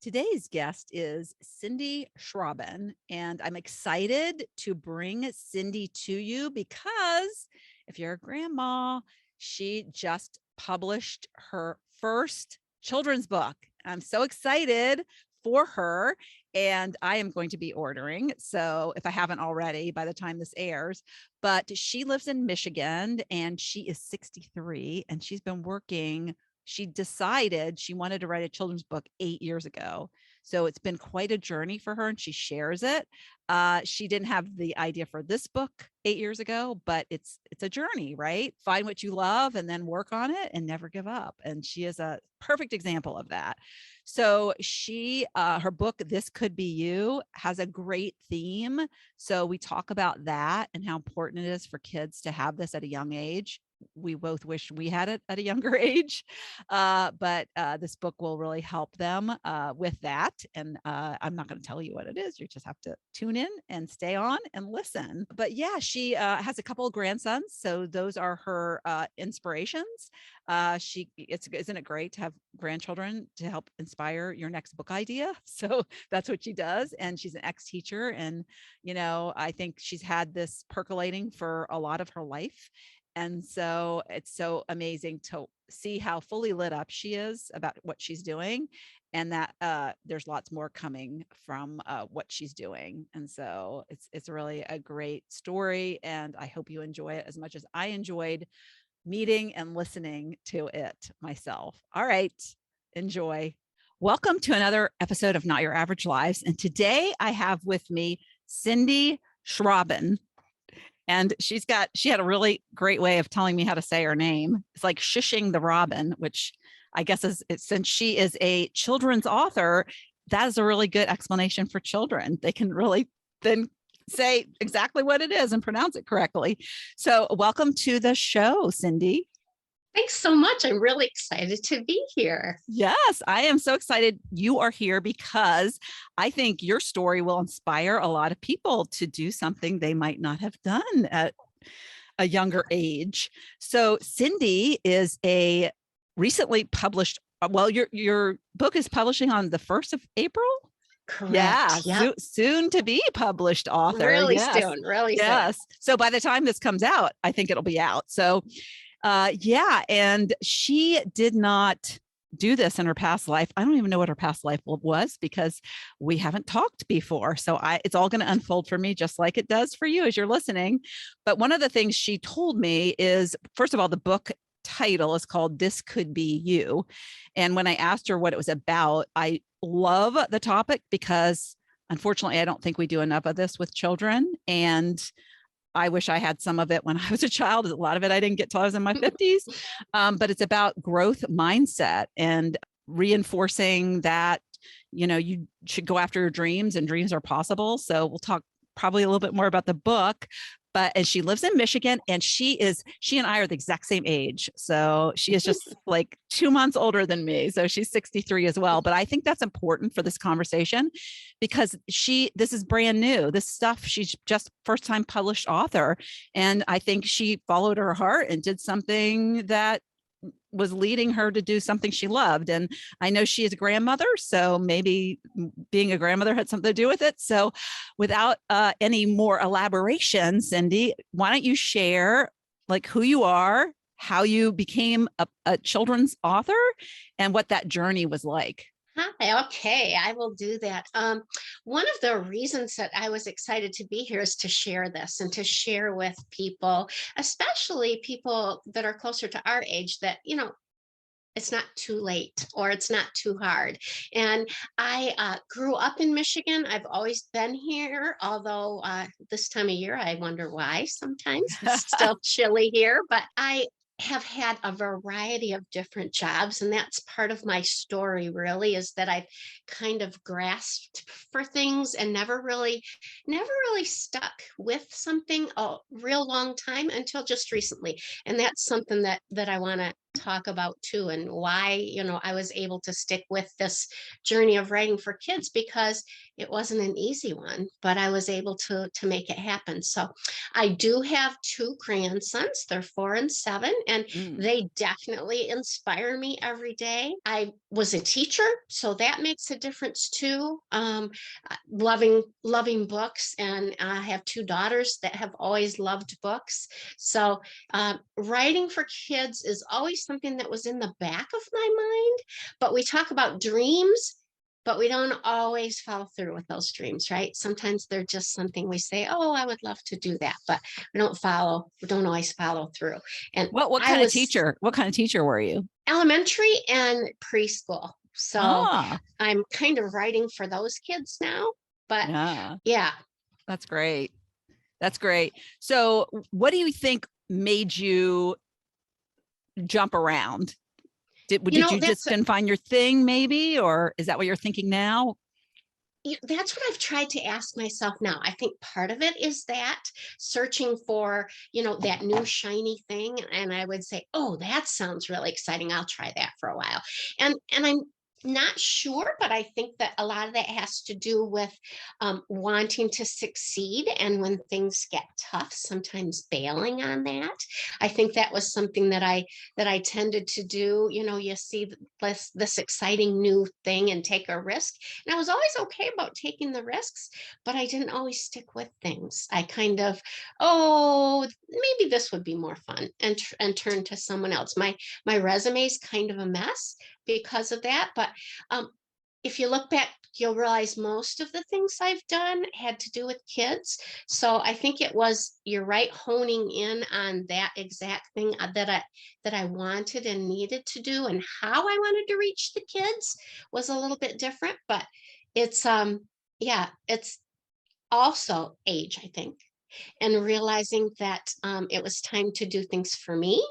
Today's guest is Cindy Schrauben, and I'm excited to bring Cindy to you because if you're a grandma, she just published her first children's book. I'm so excited for her, and I am going to be ordering. So if I haven't already by the time this airs, but she lives in Michigan and she is 63 and she's been working. She decided she wanted to write a children's book 8 years ago. So it's been quite a journey for her and she shares it. She didn't have the idea for this book 8 years ago, but it's a journey, right? Find what you love and then work on it and never give up. And she is a perfect example of that. So her book, This Could Be You, has a great theme. So we talk about that and how important it is for kids to have this at a young age. We both wish we had it at a younger age, but this book will really help them with that. And I'm not going to tell you what it is. You just have to tune in and stay on and listen. But yeah, she has a couple of grandsons, so those are her inspirations. Isn't it great to have grandchildren to help inspire your next book idea? So that's what she does. And she's an ex-teacher, and I think she's had this percolating for a lot of her life. And so it's so amazing to see how fully lit up she is about what she's doing, and that there's lots more coming from what she's doing. And so it's really a great story, and I hope you enjoy it as much as I enjoyed meeting and listening to it myself. All right, enjoy. Welcome to another episode of Not Your Average Lives. And today I have with me Cindy Schrauben. And she had a really great way of telling me how to say her name. It's like shushing the robin, which I guess since she is a children's author, that is a really good explanation for children. They can really then say exactly what it is and pronounce it correctly. So welcome to the show, Cindy. Thanks so much. I'm really excited to be here. Yes, I am so excited you are here because I think your story will inspire a lot of people to do something they might not have done at a younger age. So Cindy is a recently published, well, your book is publishing on the 1st of April? Correct. Yeah, Yep. soon to be published author. Really Yes. soon, really Yes. soon. So by the time this comes out, I think it'll be out. So yeah, and she did not do this in her past life. I don't even know what her past life was because we haven't talked before. So it's all going to unfold for me just like it does for you as you're listening. But one of the things she told me is, first of all, the book title is called This Could Be You. And when I asked her what it was about, I love the topic because unfortunately, I don't think we do enough of this with children. And I wish I had some of it when I was a child. A lot of it I didn't get till I was in my 50s. But it's about growth mindset and reinforcing that, you should go after your dreams and dreams are possible. So we'll talk probably a little bit more about the book. And she lives in Michigan, and she and I are the exact same age. So she is just like 2 months older than me. So she's 63 as well. But I think that's important for this conversation because this is brand new, this stuff. She's just first time published author. And I think she followed her heart and did something that was leading her to do something she loved. And I know she is a grandmother, so maybe being a grandmother had something to do with it. So without any more elaboration, Cindy, why don't you share like who you are, how you became a children's author, and what that journey was like? Hi, okay, I will do that. One of the reasons that I was excited to be here is to share this and to share with people, especially people that are closer to our age, that, it's not too late or it's not too hard. And I grew up in Michigan. I've always been here, although this time of year, I wonder why sometimes it's still chilly here, but I have had a variety of different jobs, and that's part of my story really, is that I've kind of grasped for things and never really stuck with something a real long time until just recently. And that's something that I want to talk about too, and why, I was able to stick with this journey of writing for kids, because it wasn't an easy one, but I was able to make it happen. So I do have two grandsons. They're 4 and 7, and Mm. they definitely inspire me every day. I was a teacher, so that makes a difference too. Loving books, and I have two daughters that have always loved books. So writing for kids is always something that was in the back of my mind. But we talk about dreams, but we don't always follow through with those dreams, right? Sometimes they're just something we say, oh, I would love to do that, but we don't always follow through. And What I kind of was teacher? What kind of teacher were you? elementary and preschool. So Ah, I'm kind of writing for those kids now. But yeah, yeah, that's great. That's great. So what do you think made you jump around? Did you just didn't find your thing maybe, or is that what you're thinking now? that's what I've tried to ask myself now. I think part of it is that searching for, that new shiny thing. And I would say, oh, that sounds really exciting. I'll try that for a while. And I'm not sure, but I think that a lot of that has to do with wanting to succeed. And when things get tough, sometimes bailing on that. I think that was something that I tended to do. You see this exciting new thing and take a risk. And I was always okay about taking the risks, but I didn't always stick with things. I kind of, oh, maybe this would be more fun, and turn to someone else. My resume is kind of a mess because of that. But if you look back, you'll realize most of the things I've done had to do with kids. So I think it was, you're right, honing in on that exact thing that I wanted and needed to do, and how I wanted to reach the kids was a little bit different. But it's it's also age, I think, and realizing that it was time to do things for me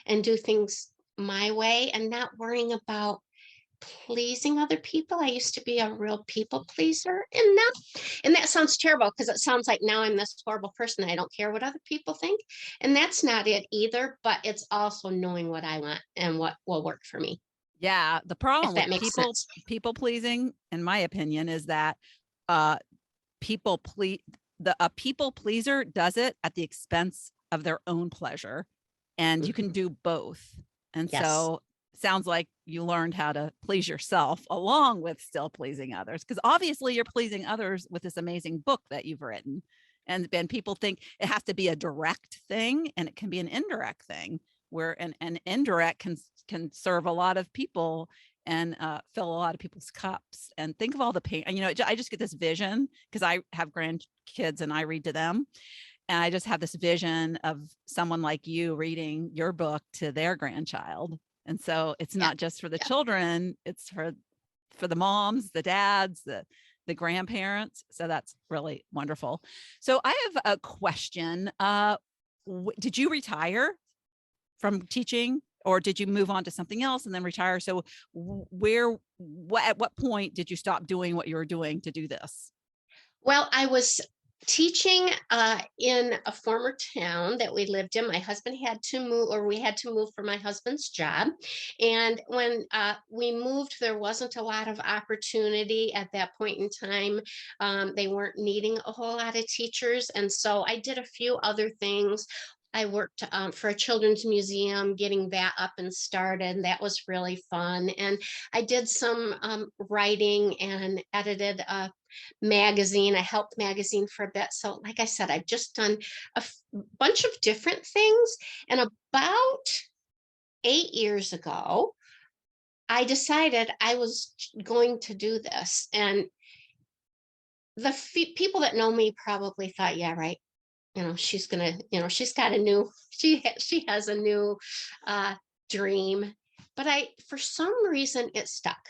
and do things my way, and not worrying about pleasing other people. I used to be a real people pleaser, and that sounds terrible, because it sounds like now I'm this horrible person. I don't care what other people think, and that's not it either. But it's also knowing what I want and what will work for me. Yeah, the If problem that with makes sense. people pleasing, in my opinion, is that people please a people pleaser does it at the expense of their own pleasure, and you can Mhm. do both. And Yes. so sounds like you learned how to please yourself along with still pleasing others, because obviously you're pleasing others with this amazing book that you've written. And then people think it has to be a direct thing, and it can be an indirect thing, where an indirect can serve a lot of people and fill a lot of people's cups. And think of all the pain. And, I just get this vision, because I have grandkids and I read to them. And I just have this vision of someone like you reading your book to their grandchild. And so it's Yeah. not just for the Yeah. children, it's for the moms, the dads, the grandparents. So that's really wonderful. So I have a question. Did you retire from teaching, or did you move on to something else and then retire? So at what point did you stop doing what you were doing to do this? Well, I was teaching in a former town that we lived in. My husband had to move, or we had to move for my husband's job. And when we moved, there wasn't a lot of opportunity at that point in time. They weren't needing a whole lot of teachers. And so I did a few other things. I worked for a children's museum, getting that up and started. That was really fun. And I did some writing and edited a magazine, a health magazine, for a bit. So, like I said, I've just done a bunch of different things. And about 8 years ago, I decided I was going to do this. And the people that know me probably thought, yeah, right. She's gonna, she's got a new, she has a new dream. But for some reason, it stuck.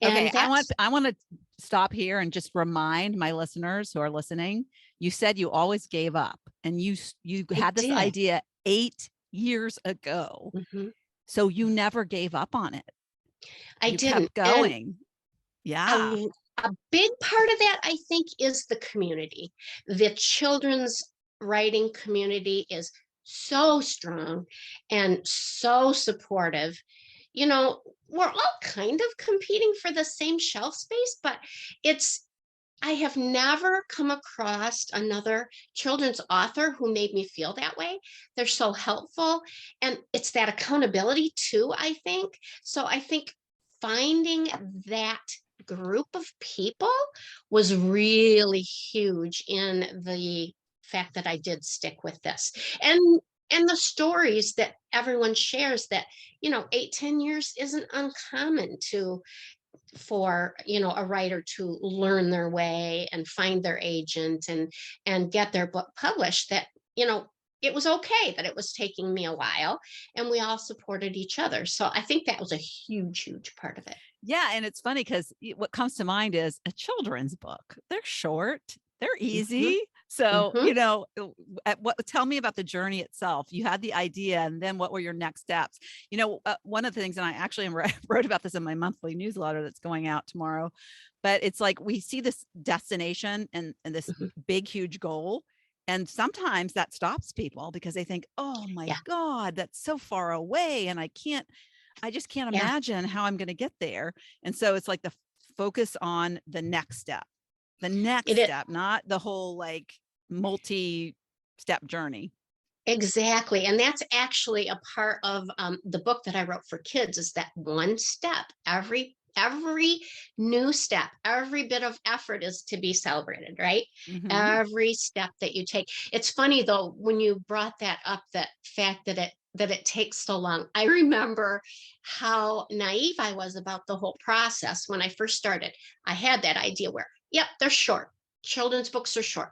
Okay, And that's I want to stop here and just remind my listeners who are listening. You said you always gave up, and you I had this did. idea 8 years ago. Mhm. So you never gave up on it. I You didn't. kept And going. Yeah. a, a big part of that, I think, is the community. The children's writing community is so strong and so supportive. You know, we're all kind of competing for the same shelf space, but I have never come across another children's author who made me feel that way. They're so helpful. And it's that accountability too, I think. So I think finding that group of people was really huge in the fact that I did stick with this. And the stories that everyone shares that, 8-10 years isn't uncommon for a writer to learn their way and find their agent and get their book published, that it was okay that it was taking me a while, and we all supported each other. So I think that was a huge part of it. Yeah. And it's funny because what comes to mind is a children's book. They're short, they're Mm-hmm, easy. So, mm-hmm. tell me about the journey itself. You had the idea, and then what were your next steps? One of the things, and I actually wrote about this in my monthly newsletter that's going out tomorrow, but it's like we see this destination and this Mm-hmm. big, huge goal. And sometimes that stops people because they think, oh my Yeah, God, that's so far away. And I just can't yeah. imagine how I'm going to get there. And so it's like the focus on the next It is. step, not the whole like multi-step journey. Exactly. And that's actually a part of the book that I wrote for kids, is that one step. Every new step, every bit of effort is to be celebrated, right? Mm-hmm. Every step that you take. It's funny though, when you brought that up, that fact that it takes so long. I remember how naive I was about the whole process when I first started. I had that idea where, yep, they're short. Children's books are short.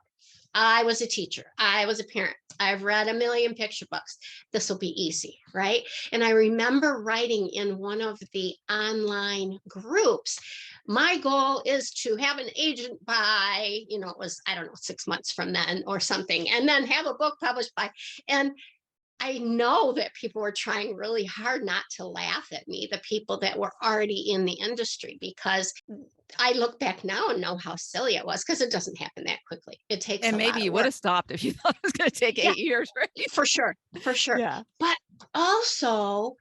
I was a teacher. I was a parent. I've read a million picture books. This will be easy, right? And I remember writing in one of the online groups, my goal is to have an agent by, it was, I don't know, 6 months from then or something, and then have a book published by, and I know that people were trying really hard not to laugh at me, the people that were already in the industry, because I look back now and know how silly it was, because it doesn't happen that quickly. It takes And a maybe lot you of would work. have stopped if you thought it was going to take Yeah, 8 years, right? for sure, for sure. Yeah. But also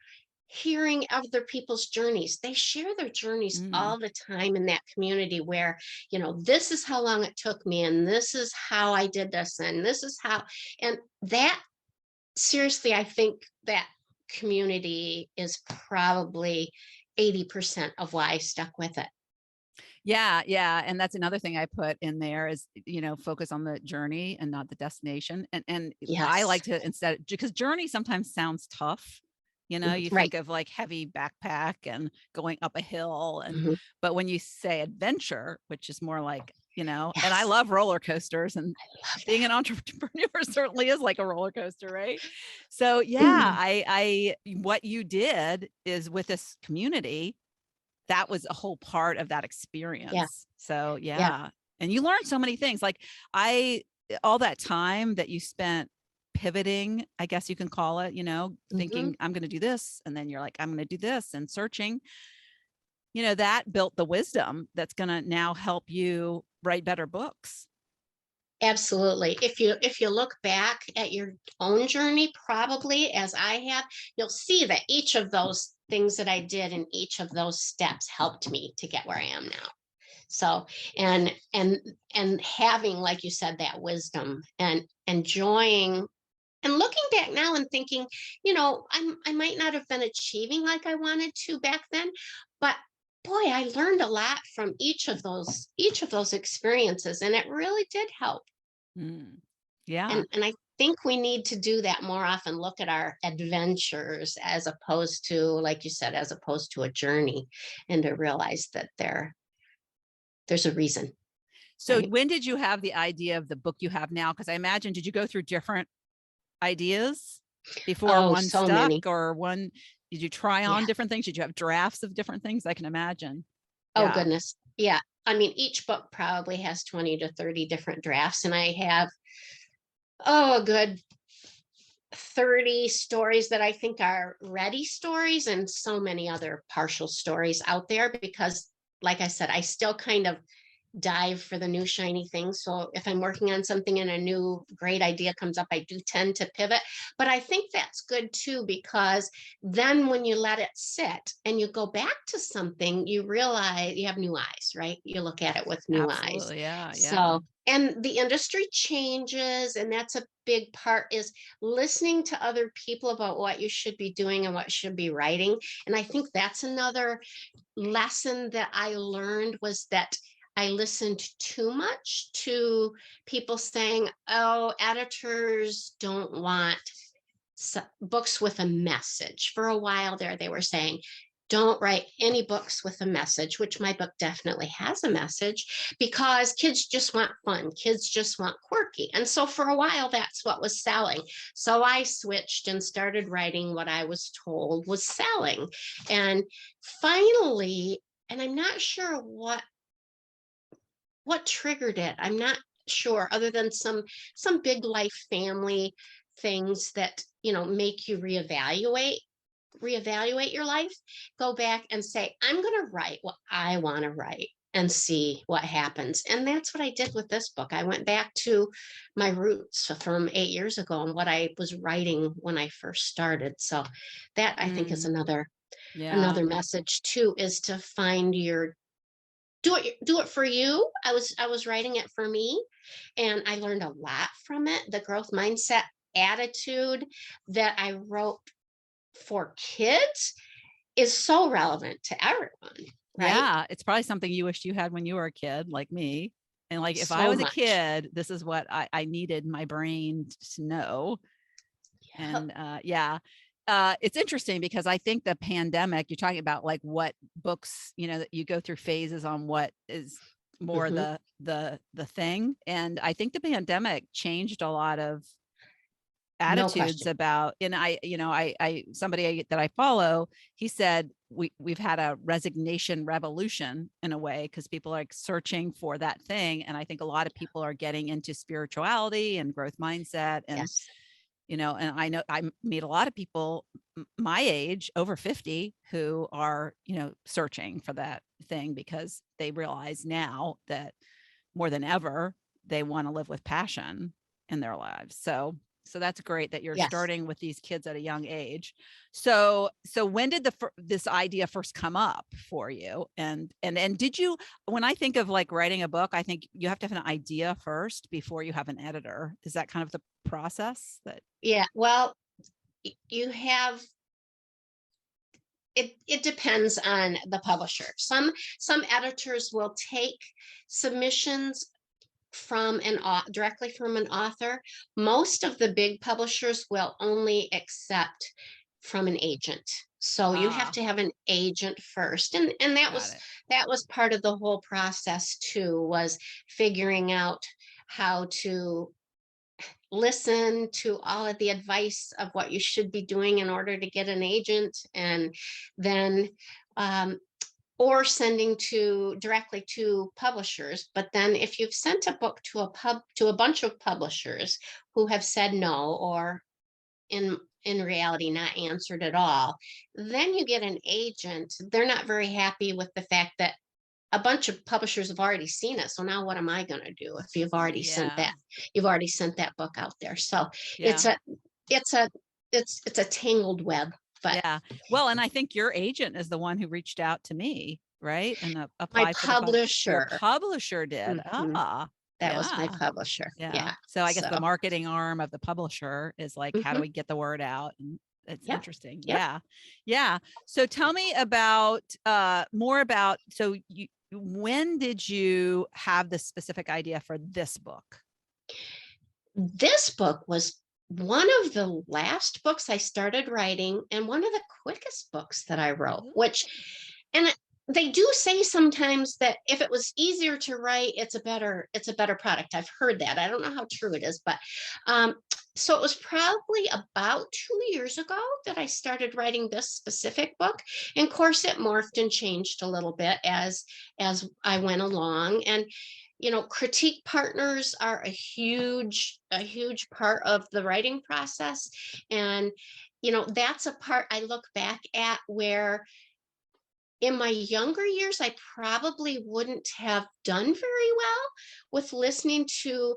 hearing other people's journeys. They share their journeys Mm. all the time in that community where, this is how long it took me, and this is how I did this, and this is how, and that, seriously, I think that community is probably 80% of why I stuck with it. Yeah. Yeah. And that's another thing I put in there is, focus on the journey and not the destination. And I Yes. like to, instead, because journey sometimes sounds tough. You Right. think of like heavy backpack and going up a hill. Mhm. But when you say adventure, which is more like, and I Yes. love roller coasters, and I love being that. an entrepreneur certainly is like a roller coaster, right? So yeah, Mm. what you did is with this community, that was a whole part of that Yeah. experience. So Yeah. yeah. And you learn so many things. Like all that time that you spent pivoting, I guess you can call it, Hmm. thinking I'm going to do this. And then you're like, I'm going to do this, and searching, that built the wisdom that's going to now help you write better books. Absolutely. If you look back at your own journey, probably as I have, you'll see that each of those things that I did in each of those steps helped me to get where I am now. So, and having, like you said, that wisdom and enjoying and looking back now and thinking, I might not have been achieving like I wanted to back then, but boy, I learned a lot from each of those experiences, and it really did help. Mm. Yeah. And I think we need to do that more often, look at our adventures as opposed to, like you said, as opposed to a journey, and to realize that there's a reason, So right? when did you have the idea of the book you have now? Because I imagine, did you go through different ideas before Oh, one so stuck, many. or did you try Yeah. on different things? Did you have drafts of different things? I can imagine. Oh, Yeah. goodness. Yeah. I mean, each book probably has 20 to 30 different drafts, and I have, a good 30 stories that I think are ready stories, and so many other partial stories out there, because, like I said, I still kind of dive for the new shiny thing. So if I'm working on something and a new great idea comes up, I do tend to pivot. But I think that's good too, because then when you let it sit and you go back to something, you realize you have new eyes, right? You look at it with new eyes. Absolutely. Yeah. Yeah. So, and the industry changes, and that's a big part, is listening to other people about what you should be doing and what should be writing. And I think that's another lesson that I learned, was that I listened too much to people saying, oh, editors don't want books with a message. For a while there, they were saying, don't write any books with a message, which my book definitely has a message, because kids just want fun. Kids just want quirky. And so for a while, that's what was selling. So I switched and started writing what I was told was selling. And finally, and I'm not sure what triggered it. I'm not sure, other than some big life family things that, make you reevaluate your life. Go back and say, I'm going to write what I want to write and see what happens. And that's what I did with this book. I went back to my roots from 8 years ago and what I was writing when I first started. So that, I think, is another message too, is to find your do it for you. I was writing it for me, and I learned a lot from it. The growth mindset attitude that I wrote for kids is so relevant to everyone, right? Yeah. It's probably something you wished you had when you were a kid, like me. And like, if I So was a much. kid, this is what I needed my brain to know. And it's interesting because I think the pandemic, you're talking about like what books, that you go through phases on what is more the thing. And I think the pandemic changed a lot of attitudes about, and I somebody that I follow, he said we've had a resignation revolution in a way, because people are like searching for that thing. And I think a lot of people are getting into spirituality and growth mindset, and and I know I meet a lot of people my age, over 50, who are, searching for that thing, because they realize now that more than ever, they want to live with passion in their lives. So that's great that you're starting with these kids at a young age. So when did this idea first come up for you? And did you, when I think of like writing a book, I think you have to have an idea first before you have an editor. Is that kind of the process that? Yeah, well, you have, it depends on the publisher. Some editors will take submissions from directly from an author. Most of the big publishers will only accept from an agent. So you have to have an agent first. And that was part of the whole process too, was figuring out how to listen to all of the advice of what you should be doing in order to get an agent, and then or sending directly to publishers. But then if you've sent a book to a bunch of publishers who have said no, or in reality not answered at all, then you get an agent. They're not very happy with the fact that a bunch of publishers have already seen it. So now what am I going to do if you've already sent that book out there? So it's a tangled web. But well, and I think your agent is the one who reached out to me, right? And applied for publisher. Your publisher did. That was my publisher. Yeah. So I guess the marketing arm of the publisher is like, how do we get the word out? And it's interesting. Yeah. So tell me about more about, so when did you have the specific idea for this book? This book was one of the last books I started writing, and one of the quickest books that I wrote, and they do say sometimes that if it was easier to write, it's a better product. I've heard that. I don't know how true it is, but so it was probably about 2 years ago that I started writing this specific book. And of course, it morphed and changed a little bit as I went along. And critique partners are a huge part of the writing process. And, that's a part I look back at where in my younger years, I probably wouldn't have done very well with listening to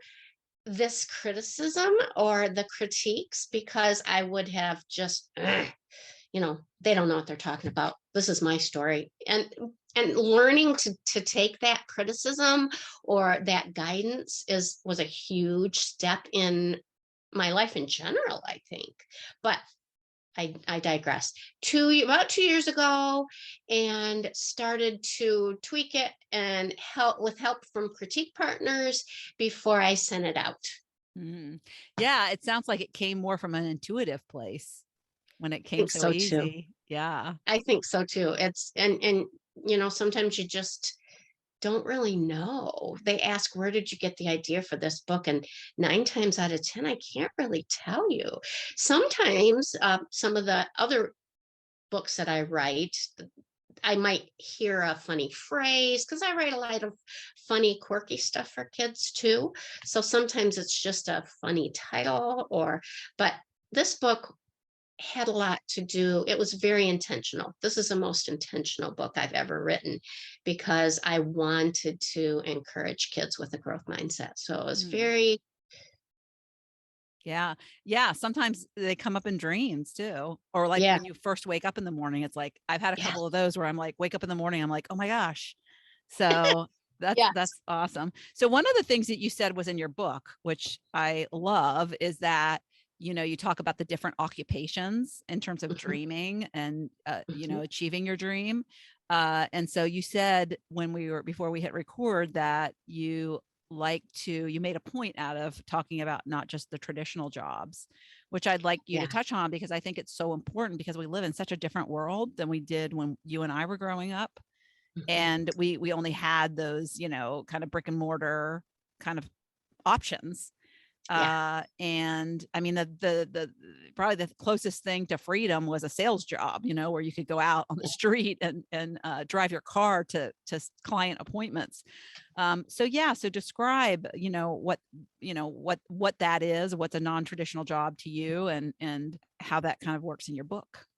this criticism or the critiques, because I would have just, they don't know what they're talking about. This is my story. And learning to take that criticism or that guidance was a huge step in my life in general, I think. But I digress. About 2 years ago, and started to tweak it and with help from critique partners before I sent it out. Mhm. Yeah, it sounds like it came more from an intuitive place when it I came think so so too. easy. Yeah. I think so too. It's and sometimes you just don't really know. They ask, where did you get the idea for this book? And 9 times out of 10, I can't really tell you. Sometimes some of the other books that I write, I might hear a funny phrase, because I write a lot of funny, quirky stuff for kids too. So sometimes it's just a funny title, but this book had a lot to do. It was very intentional. This is the most intentional book I've ever written, because I wanted to encourage kids with a growth mindset. So it was Mm. very, Yeah. Yeah. Sometimes they come up in dreams too. Or like yeah, when you first wake up in the morning, it's like, I've had a yeah, couple of those where I'm like, wake up in the morning, I'm like, oh my gosh. So yes. that's awesome. So one of the things that you said was in your book, which I love, is that, you talk about the different occupations in terms of Mhm, dreaming and, mhm. achieving your dream. And so you said before we hit record, that you made a point out of talking about not just the traditional jobs, which I'd like you to Yeah. touch on, because I think it's so important, because we live in such a different world than we did when you and I were growing up. Mhm. And we only had those, kind of brick and mortar kind of options. Yeah. And I mean, the probably the closest thing to freedom was a sales job, where you could go out on the street and drive your car to client appointments. So yeah, so describe, what that is, what's a non-traditional job to you, and how that kind of works in your book.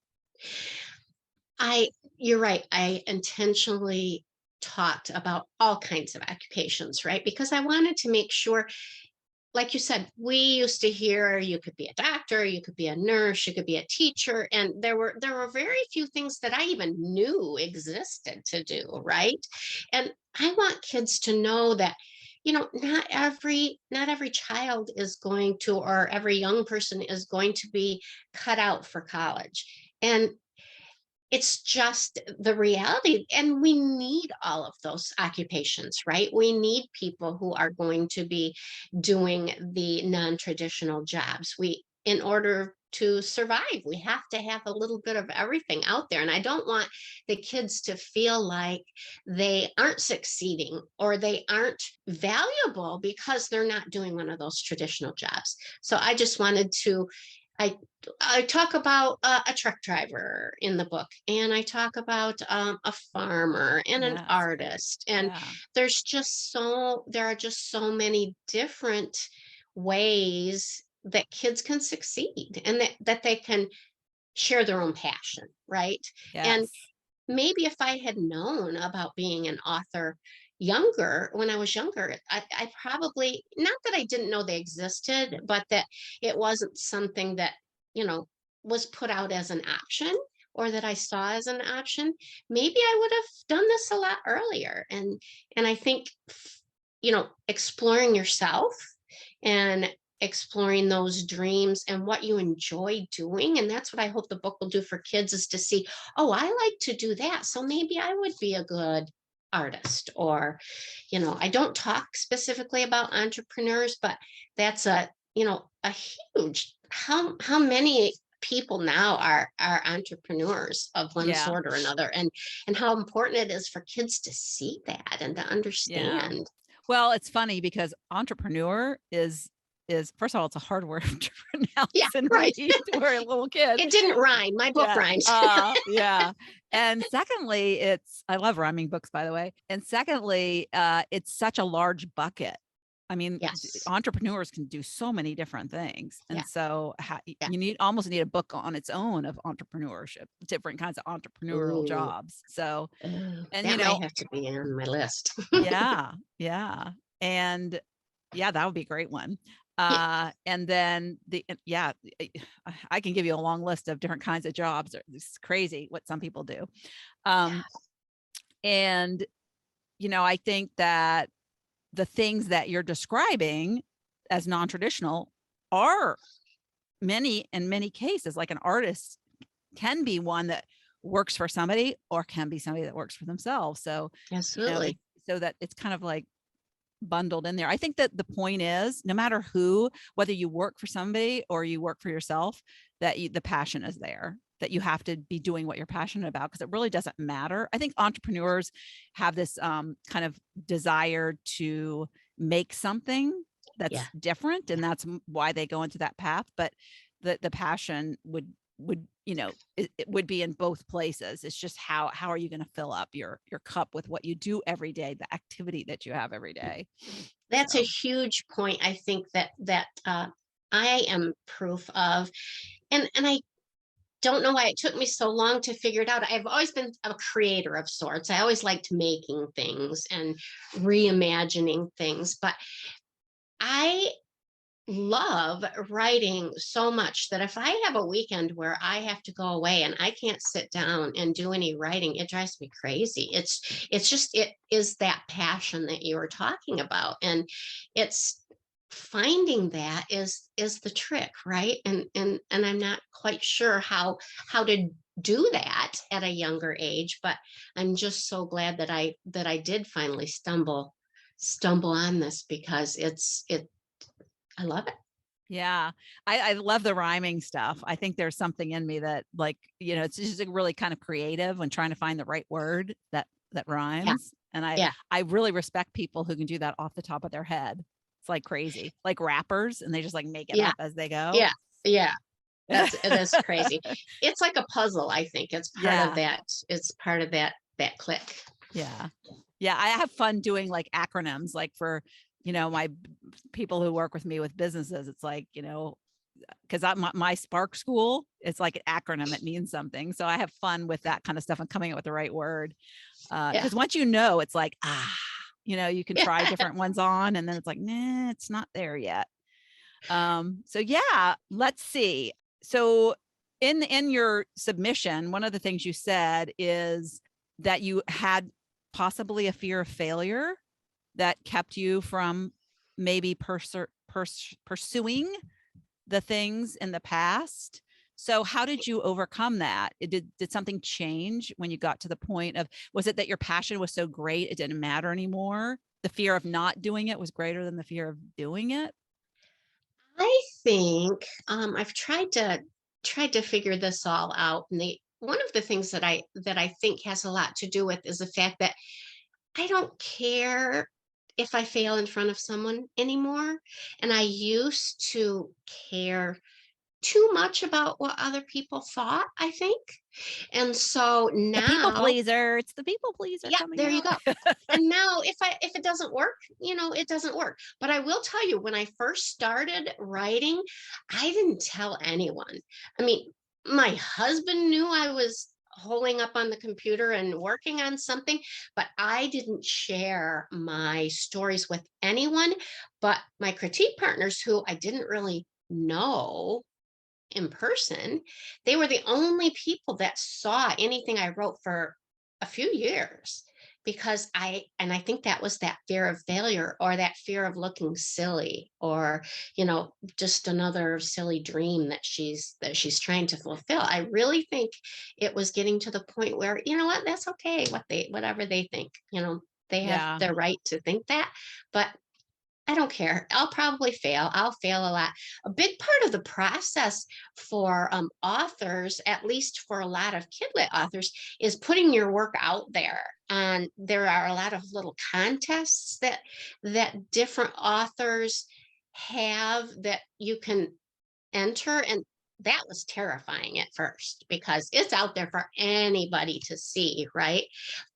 You're right. I intentionally talked about all kinds of occupations, right? Because I wanted to make sure, like you said, we used to hear you could be a doctor, you could be a nurse, you could be a teacher, and there were very few things that I even knew existed to do, right? And I want kids to know that, not every child is going to, or every young person is going to be cut out for college. And it's just the reality. And we need all of those occupations, right? We need people who are going to be doing the non-traditional jobs. In order to survive, we have to have a little bit of everything out there. And I don't want the kids to feel like they aren't succeeding or they aren't valuable because they're not doing one of those traditional jobs. So I just wanted to, I I talk about a truck driver in the book, and I talk about a farmer and an Yes. artist, and Yeah. there are just so many different ways that kids can succeed, and that they can share their own passion, right? And Yes. maybe if I had known about being an author when I was younger, I probably, not that I didn't know they existed, but that it wasn't something that, you know, was put out as an option, or that I saw as an option. Maybe I would have done this a lot earlier. And I think, exploring yourself and exploring those dreams and what you enjoy doing. And that's what I hope the book will do for kids, is to see, oh, I like to do that. So maybe I would be a good artist. Or, I don't talk specifically about entrepreneurs, but that's a huge, how many people now are entrepreneurs of one Yeah. sort or another, and how important it is for kids to see that and to Yeah. understand. Well, it's funny because entrepreneur is first of all, it's a hard word to Yeah, pronounce and right. read. We're a little kid. It didn't rhyme. My book Yeah. rhymes. Yeah. And secondly, I love rhyming books, by the way. And secondly, it's such a large bucket. I mean, Yes. entrepreneurs can do so many different things. Yeah. And so Yeah. you almost need a book on its own of entrepreneurship, different kinds of entrepreneurial Ooh. jobs. So, Ooh, and that might have to be on my list. yeah, yeah. And yeah, that would be a great one. Yeah. And then I can give you a long list of different kinds of jobs. It's crazy what some people do. Yeah. Um, and, I think that the things that you're describing as non-traditional are in many cases, like an artist can be one that works for somebody or can be somebody that works for themselves. So, Absolutely. so that it's kind of like bundled in there. I think that the point is, no matter who, whether you work for somebody or you work for yourself, that the passion is there, that you have to be doing what you're passionate about, because it really doesn't matter. I think entrepreneurs have this kind of desire to make something Yeah. that's different, and that's why they go into that path. But the passion would it would be in both places. It's just how are you going to fill up your cup with what you do every day, the activity that you have every day. That's a So huge point. I think that I am proof of, and I don't know why it took me so long to figure it out. I've always been a creator of sorts. I always liked making things and reimagining things, but I love writing so much that if I have a weekend where I have to go away and I can't sit down and do any writing, it drives me crazy. It's just it is that passion that you were talking about. And it's finding that is the trick, right? And I'm not quite sure how to do that at a younger age, but I'm just so glad that I did finally stumble on this because I love it. yeah, I love the rhyming stuff. I think there's something in me that, like, it's just like really kind of creative when trying to find the right word that Yeah. rhymes. And Yeah. I really respect people who can do that off the top of their head. It's like crazy, like rappers, and they just like make it Yeah. up as they go. Yeah. Yeah. That's crazy. It's like a puzzle, I think. It's part of Yeah, that. It's part of that click. yeah, yeah. I have fun doing like acronyms, like for my people who work with me with businesses. It's like, because my Spark School, it's like an acronym. It means something. So I have fun with that kind of stuff and coming up with the right word. Yeah. Because once it's like, you can try Yeah. different ones on, and then it's like, nah, it's not there yet. So yeah, let's see. So in your submission, one of the things you said is that you had possibly a fear of failure that kept you from maybe pursuing the things in the past. So how did you overcome that? Did something change when you got to the point of, was it that your passion was so great it didn't matter anymore? The fear of not doing it was greater than the fear of doing it? I think I've tried to figure this all out. And the one of the things that I think has a lot to do with is the fact that I don't care if I fail in front of someone anymore. And I used to care too much about what other people thought, I think. And so The people now, pleaser. It's the people pleaser yeah, coming there you out. go. And now if it doesn't work, it doesn't work. But I will tell you, when I first started writing, I didn't tell anyone. I mean, my husband knew I was holding up on the computer and working on something, but I didn't share my stories with anyone but my critique partners, who I didn't really know in person. They were the only people that saw anything I wrote for a few years, because I think that was that fear of failure, or that fear of looking silly, or just another silly dream that she's trying to fulfill. I really think it was getting to the point where, you know what, that's okay, whatever they think. They have Yeah. their right to think that, but I don't care. I'll probably fail. I'll fail a lot. A big part of the process for authors, at least for a lot of kidlit authors, is putting your work out there. And there are a lot of little contests that different authors have that you can enter. And that was terrifying at first, because it's out there for anybody to see, right?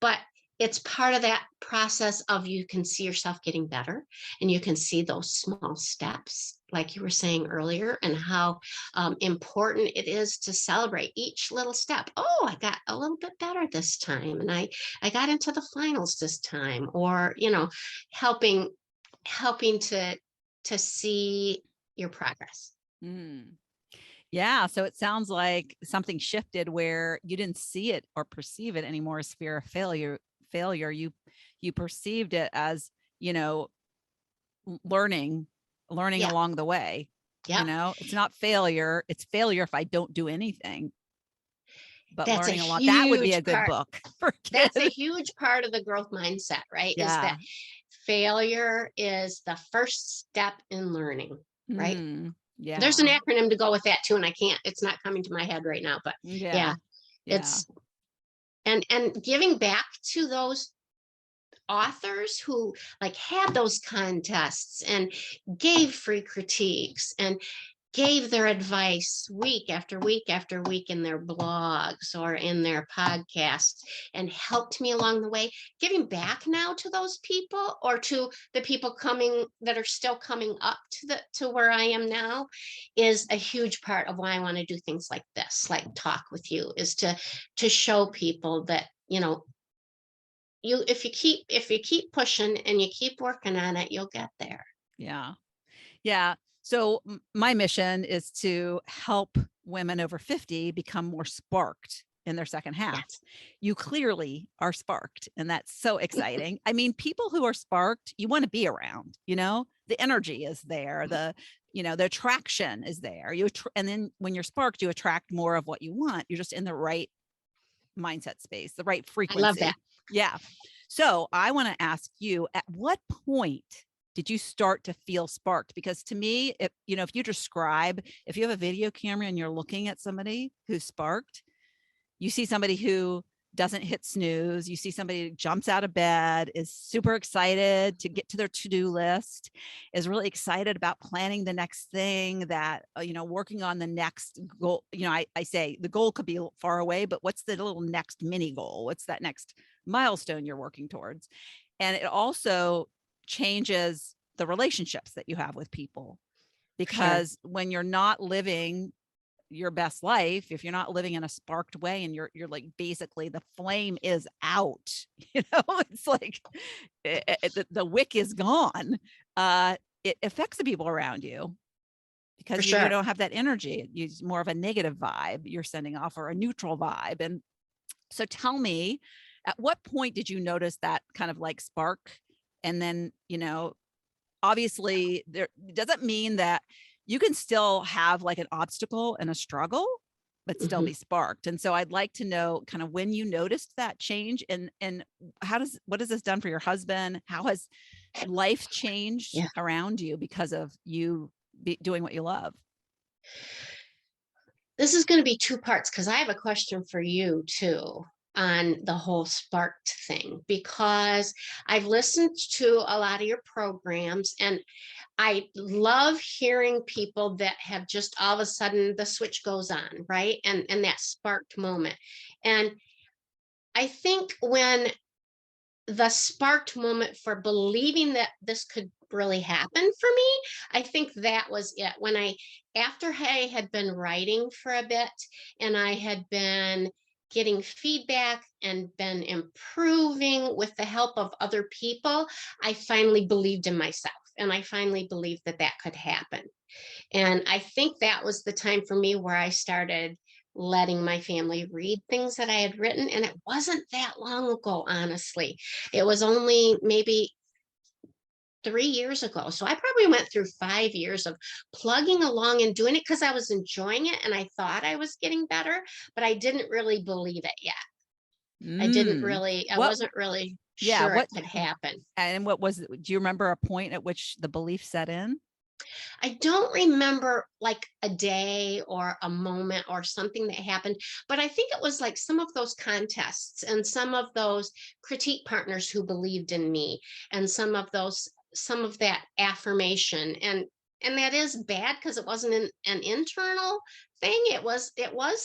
But it's part of that process of you can see yourself getting better, and you can see those small steps, like you were saying earlier, and how important it is to celebrate each little step. Oh, I got a little bit better this time, and I got into the finals this time, or, helping to see your progress. Mm. Yeah. So it sounds like something shifted where you didn't see it or perceive it anymore as fear of failure. You perceived it as, learning Yeah, along the way. yeah. It's not failure. It's failure if I don't do anything, but That's a learning a lot. That would be a huge good part. book for a That's a kid. huge part of the growth mindset, right? Is that Yeah. failure is the first step in learning, right? There's an Yeah. acronym to go with that too, and it's not coming to my head right now, but yeah, Yeah. Yeah. it's and giving back to those authors who like had those contests and gave free critiques and gave their advice week after week after week in their blogs or in their podcasts and helped me along the way. Giving back now to those people, or to the people coming that are still coming up to where I am now, is a huge part of why I want to do things like this, like talk with you, is to show people that, if you keep pushing and you keep working on it, you'll get there. Yeah. Yeah. So my mission is to help women over 50 become more sparked in their second half. Yes. You clearly are sparked, and that's so exciting. I mean, people who are sparked, you want to be around, the energy is there, the attraction is there. And then when you're sparked, you attract more of what you want. You're just in the right mindset space, the right I love frequency. that. Yeah. So I want to ask you, at what point did you start to feel sparked? Because to me, if you have a video camera and you're looking at somebody who's sparked, you see somebody who doesn't hit snooze. You see somebody who jumps out of bed, is super excited to get to their to-do list, is really excited about planning the next thing, that, working on the next goal. I say the goal could be far away, but what's the little next mini goal? What's that next milestone you're working towards? And it also changes the relationships that you have with people, because when you're not living your best life, if you're not living in a sparked way, and you're like, basically the flame is out, it's like the wick is gone, it affects the people around you, because you don't have that energy. It's more of a negative vibe you're sending off, or a neutral vibe. And so tell me, at what point did you notice that kind of like spark? And then, obviously there doesn't mean that you can still have like an obstacle and a struggle, but still be sparked. And so I'd like to know kind of when you noticed that change, and what has this done for your husband? How has life changed around you because of you doing what you love? This is going to be two parts, because I have a question for you too on the whole sparked thing, because I've listened to a lot of your programs, and I love hearing people that have just all of a sudden the switch goes on, right? And that sparked moment. And I think when the sparked moment for believing that this could really happen for me, I think that was it. After I had been writing for a bit, and I had been getting feedback and been improving with the help of other people, I finally believed in myself, and I finally believed that that could happen. And I think that was the time for me where I started letting my family read things that I had written. And it wasn't that long ago, honestly. It was only maybe 3 years ago. So I probably went through 5 years of plugging along and doing it because I was enjoying it, and I thought I was getting better, but I didn't really believe it yet. I wasn't really sure it could happen. And what was it? Do you remember a point at which the belief set in? I don't remember like a day or a moment or something that happened, but I think it was like some of those contests and some of those critique partners who believed in me, and some of that affirmation. and that is bad because it wasn't an internal thing. It was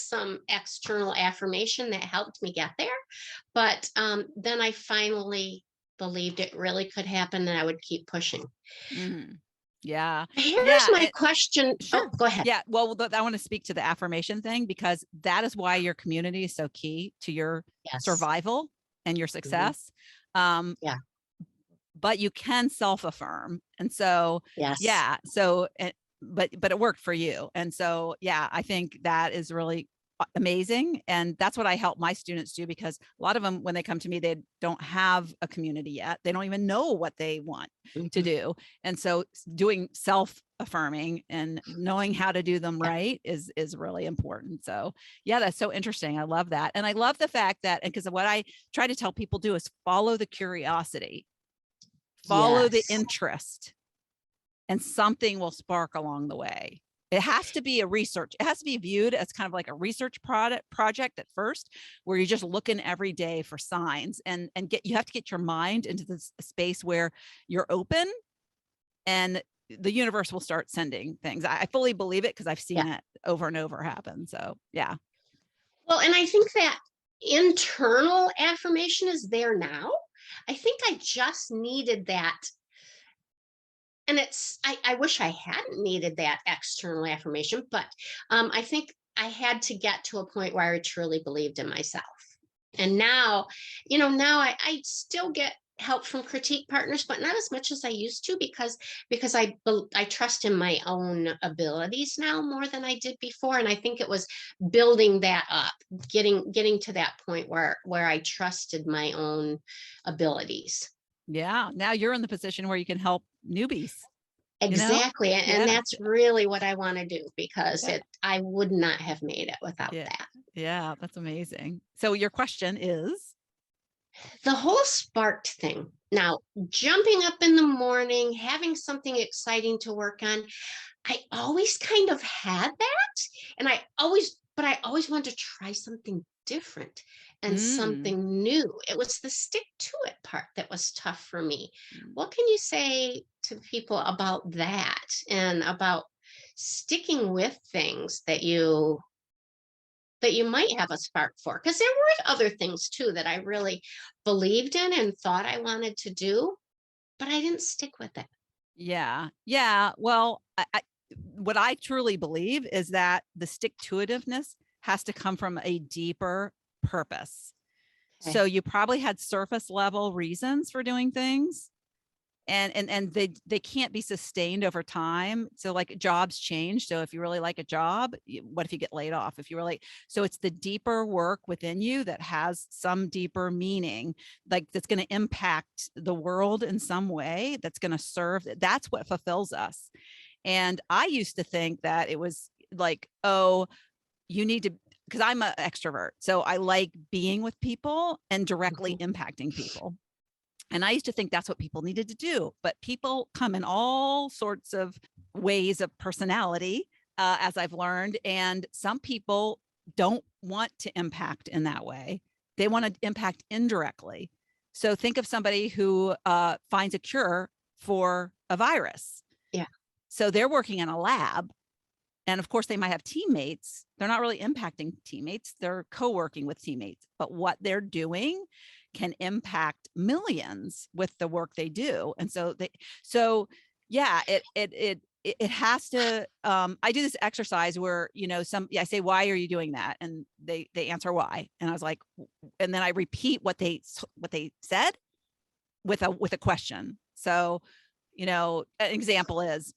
some external affirmation that helped me get there. But then I finally believed it really could happen, and I would keep pushing. Mhm. Yeah. Here's Yeah. my question. Oh, Sure. go ahead. Yeah. Well, I want to speak to the affirmation thing because that is why your community is so key to your Yes. survival and your Mhm. success. Um, Yeah. but you can self-affirm. And so, Yes. yeah. So, but it worked for you. And so, yeah, I think that is really amazing. And that's what I help my students do, because a lot of them, when they come to me, they don't have a community yet. They don't even know what they want to Mhm. do. And so doing self-affirming and knowing how to do them Yeah. right is really important. So yeah, that's so interesting. I love that. And I love the fact that, and because what I try to tell people do is follow the curiosity, follow the Yes. interest, and something will spark along the way. It has to be it has to be viewed as kind of like a research project at first, where you're just looking every day for signs, and you have to get your mind into this space where you're open, and the universe will start sending things. I fully believe it because I've Yeah. seen it over and over happen. So yeah. Well, and I think that internal affirmation is there now. I think I just needed that. And I wish I hadn't needed that external affirmation, but I think I had to get to a point where I truly believed in myself. And now, now I still get help from critique partners, but not as much as I used to, because I trust in my own abilities now more than I did before. And I think it was building that up, getting to that point where I trusted my own abilities. Yeah. Now you're in the position where you can help newbies, you know? Exactly. And Yeah. that's really what I want to do, because Yeah. I would not have made it without Yeah. that. Yeah. That's amazing. So your question is, The whole sparked thing. Now, jumping up in the morning, having something exciting to work on, I always kind of had that. But I always wanted to try something different and mm, something new. It was the stick to it part that was tough for me. mm, What can you say to people about that, and about sticking with things that you might have a spark for? Because there were other things too that I really believed in and thought I wanted to do, but I didn't stick with it. yeah. Yeah. Well, what I truly believe is that the stick to itiveness has to come from a deeper purpose. So Okay. you probably had surface level reasons for doing things, and they can't be sustained over time. So like jobs change. So if you really like a job, what if you get laid off? If you really, so it's the deeper work within you that has some deeper meaning, like that's going to impact the world in some way, that's going to serve. That's what fulfills us. And I used to think that it was like, oh, you need to, because I'm an extrovert. So I like being with people and directly Mhm. impacting people. And I used to think that's what people needed to do. But people come in all sorts of ways of personality, as I've learned. And some people don't want to impact in that way, they want to impact indirectly. So think of somebody who finds a cure for a virus. Yeah. So they're working in a lab. And of course, they might have teammates. They're not really impacting teammates. They're co-working with teammates. But what they're doing can impact millions with the work they do. And so yeah, it has to, I do this exercise where, I say, why are you doing that? And they answer why. And I was like, and then I repeat what they said with a question. So, an example is,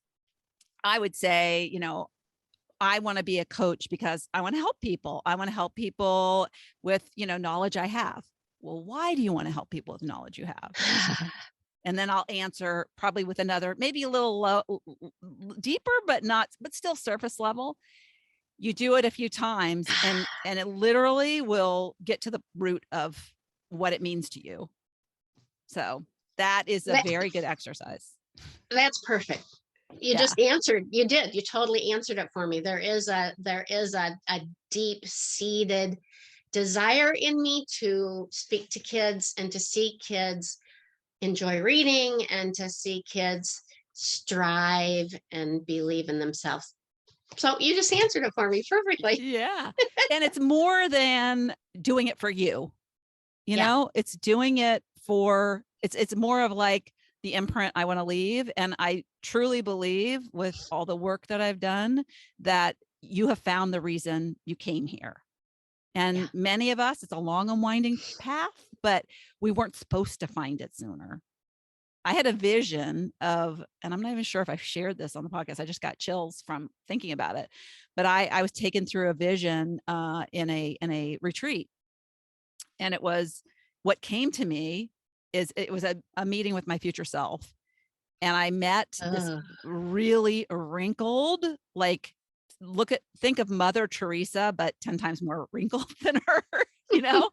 I would say, I want to be a coach because I want to help people. I want to help people with, knowledge I have. Well, why do you want to help people with knowledge you have? And then I'll answer probably with another, maybe a little deeper, but still surface level. You do it a few times, and it literally will get to the root of what it means to you. So that is a That, very good exercise. that's perfect. You Yeah. just answered. You totally answered it for me. There is a deep seated desire in me to speak to kids and to see kids enjoy reading, and to see kids strive and believe in themselves. So you just answered it for me perfectly. Yeah. And it's more than doing it for you. You Yeah. know, it's doing it for, it's more of like the imprint I want to leave. And I truly believe with all the work that I've done that you have found the reason you came here. And Yeah. many of us, it's a long and winding path, but we weren't supposed to find it sooner. I had a vision of, and I'm not even sure if I've shared this on the podcast. I just got chills from thinking about it, but I was taken through a vision in a retreat. And it was, what came to me is it was a meeting with my future self. And I met this really wrinkled, like, think of Mother Teresa, but 10 times more wrinkled than her, you know,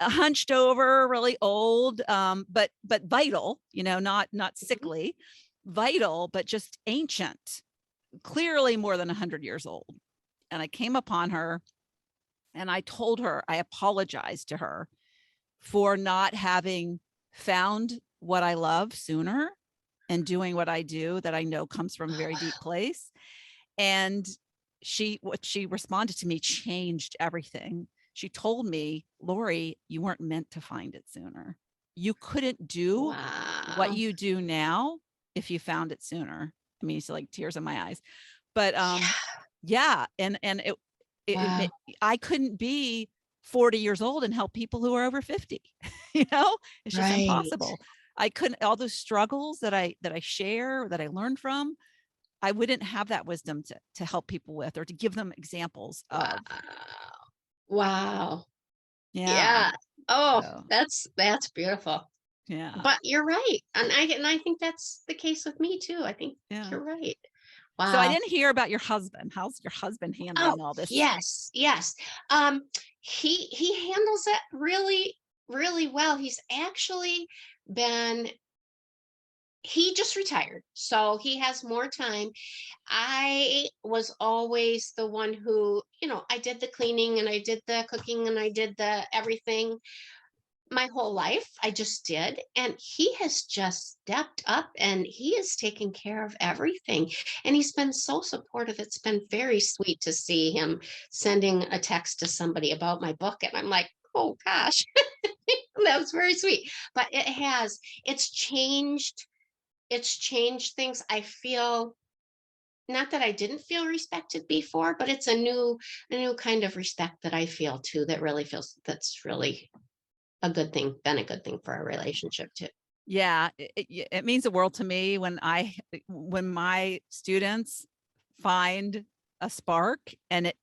hunched over, really old, but vital, you know, not sickly, vital, but just ancient, clearly more than 100 years old. And I came upon her and I told her, I apologized to her for not having found what I love sooner and doing what I do that I know comes from a very deep place. And what she responded to me changed everything. She told me, Lori, you weren't meant to find it sooner. You couldn't do what you do now if you found it sooner. I mean, it's like tears in my eyes, but yeah. And I couldn't be 40 years old and help people who are over 50, you know, it's just impossible. I couldn't, all those struggles that I share, that I learned from, I wouldn't have that wisdom to help people with, or to give them examples of. Wow. Yeah. Oh, so that's beautiful. Yeah. But you're right. And I think that's the case with me too. I think you're right. Wow. So I didn't hear about your husband. How's your husband handling all this? Yes. He handles it really, really well. He's actually he just retired, so he has more time. I was always the one who, I did the cleaning and I did the cooking and I did the everything my whole life. I just did. And he has just stepped up and he is taking care of everything. And he's been so supportive. It's been very sweet to see him sending a text to somebody about my book. And I'm like, oh gosh, that was very sweet. But it's changed things. I feel, not that I didn't feel respected before, but it's a new kind of respect that I feel too, that really feels, that's really a good thing, been a good thing for our relationship too. Yeah. It means the world to me when my students find a spark and it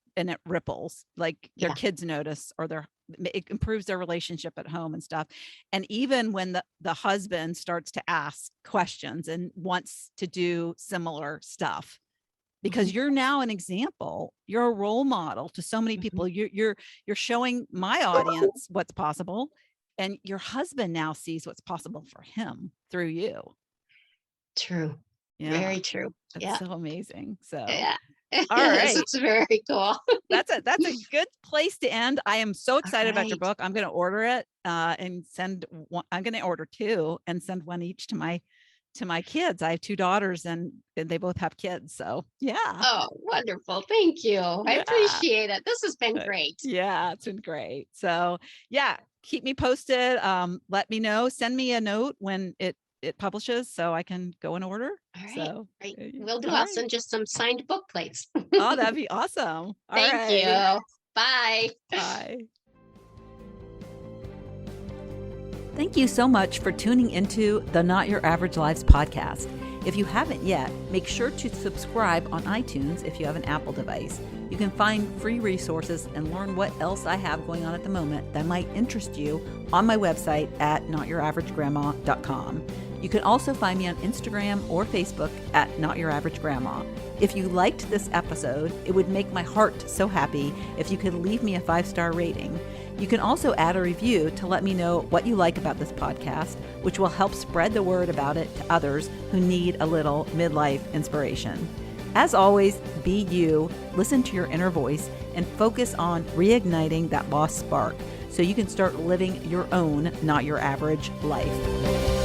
ripples, like their kids notice, or it improves their relationship at home and stuff. And even when the husband starts to ask questions and wants to do similar stuff, because you're now an example, you're a role model to so many people. You're showing my audience what's possible, and your husband now sees what's possible for him through you. True. Yeah. Very true. That's so amazing. So yeah. All right. It's very cool. That's a good place to end. I am so excited about your book. I'm going to order it and send one. I'm going to order 2 and send one each to my kids. I have 2 daughters and they both have kids. So yeah. Oh, wonderful. Thank you. I appreciate it. This has been great. Yeah, it's been great. So yeah, keep me posted. Let me know, send me a note when it publishes so I can go and order. All right. So we'll do. I'll send you some signed book plates. Oh, that'd be awesome. Thank you. Bye. Bye. Thank you so much for tuning into the Not Your Average Lives podcast. If you haven't yet, make sure to subscribe on iTunes if you have an Apple device. You can find free resources and learn what else I have going on at the moment that might interest you on my website at notyouraverage.grandma.com. You can also find me on Instagram or Facebook at Not Your Average Grandma. If you liked this episode, it would make my heart so happy if you could leave me a 5-star rating. You can also add a review to let me know what you like about this podcast, which will help spread the word about it to others who need a little midlife inspiration. As always, be you, listen to your inner voice, and focus on reigniting that lost spark so you can start living your own Not Your Average life.